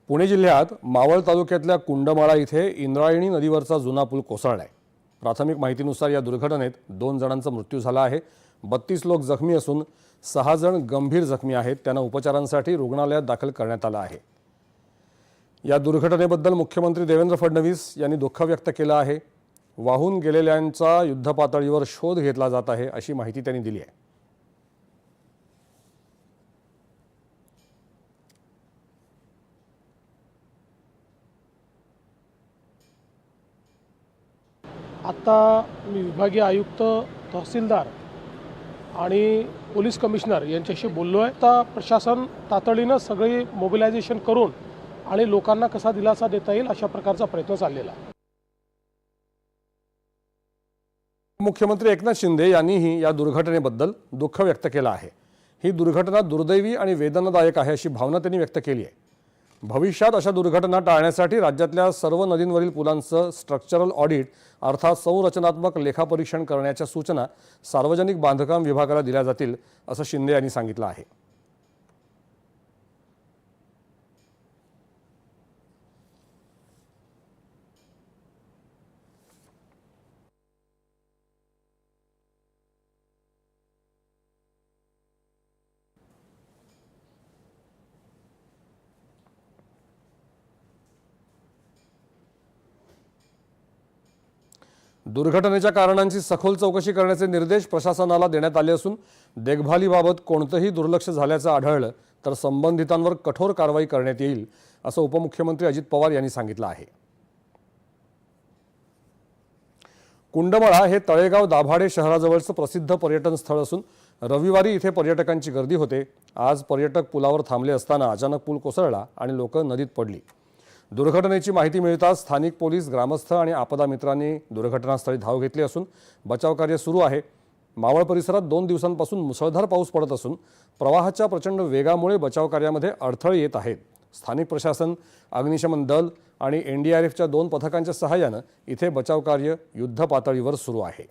पुणे जिल्ह्यात मावळ तालुक्यातल्या कुंडमाळा इथे इंद्रायणी नदीवरचा जुना पूल कोसळलाय। प्राथमिक माहितीनुसार या दुर्घटनेत 2 जणांचा मृत्यू झाला आहे। 32 लोक जखमी असून 6 जण गंभीर जखमी आहेत। त्यांना उपचारांसाठी रुग्णालयात दाखल करण्यात आलं आहे। या दुर्घटनेबद्दल मुख्यमंत्री देवेंद्र फडणवीस यांनी दुःख व्यक्त केलं आहे। वाहून गेलेल्यांचा युद्धपातळीवर शोध घेतला जात आहे अशी माहिती त्यांनी दिली आहे। आता मी विभागीय आयुक्त, तहसीलदार आणि पोलीस कमिशनर यांच्याशी बोललो आहे। आता प्रशासन तातडीनं सगळी मोबिलायझेशन करून आणि लोकांना कसा दिलासा देता येईल अशा प्रकारचा प्रयत्न चाललेला आहे। मुख्यमंत्री एकनाथ शिंदे यांनीही या दुर्घटनेबद्दल दुःख व्यक्त केलं आहे। ही दुर्घटना दुर्दैवी आणि वेदनादायक आहे अशी भावना त्यांनी व्यक्त केली आहे। भविष्यात अशा दुर्घटना टाळण्यासाठी राज्यातल्या सर्व नदींवरील पुलांचं स्ट्रक्चरल ऑडिट अर्थात संरचनात्मक लेखापरीक्षण करण्याच्या सूचना सार्वजनिक बांधकाम विभागाला दिल्या जातील असं शिंदे यांनी सांगितलं आहे। दुर्घटनेच्या कारणांची सखोल चौकशी करण्याचे निर्देश प्रशासनाला देण्यात आले असून देखभालीबाबत कोणतेही दुर्लक्ष झाल्याचं आढळलं तर संबंधितांवर कठोर कारवाई करण्यात येईल असं उपमुख्यमंत्री अजित पवार यांनी सांगितलं आहे। कुंडमाळा हे तळेगाव दाभाडे शहराजवळचं प्रसिद्ध पर्यटन स्थळ असून रविवारी इथे पर्यटकांची गर्दी होते। आज पर्यटक पुलावर थांबले असताना अचानक पूल कोसळला आणि लोक नदीत पडली। दुर्घटनेची माहिती मिळताच स्थानिक पोलीस, ग्रामस्थ आणि आपदा मित्रांनी दुर्घटनास्थळी धाव घेतली असून बचाव कार्य सुरू आहे। मावळ परिसरात 2 दिवसांपासून मुसळधार पाऊस पडत असून प्रवाहाच्या प्रचंड वेगामुळे बचाव कार्यामध्ये अडथळे येत आहेत। स्थानिक प्रशासन, अग्निशमन दल आणि NDRFच्या 2 पथकांच्या सहाय्याने इथे बचाव कार्य युद्धपातळीवर सुरू आहे।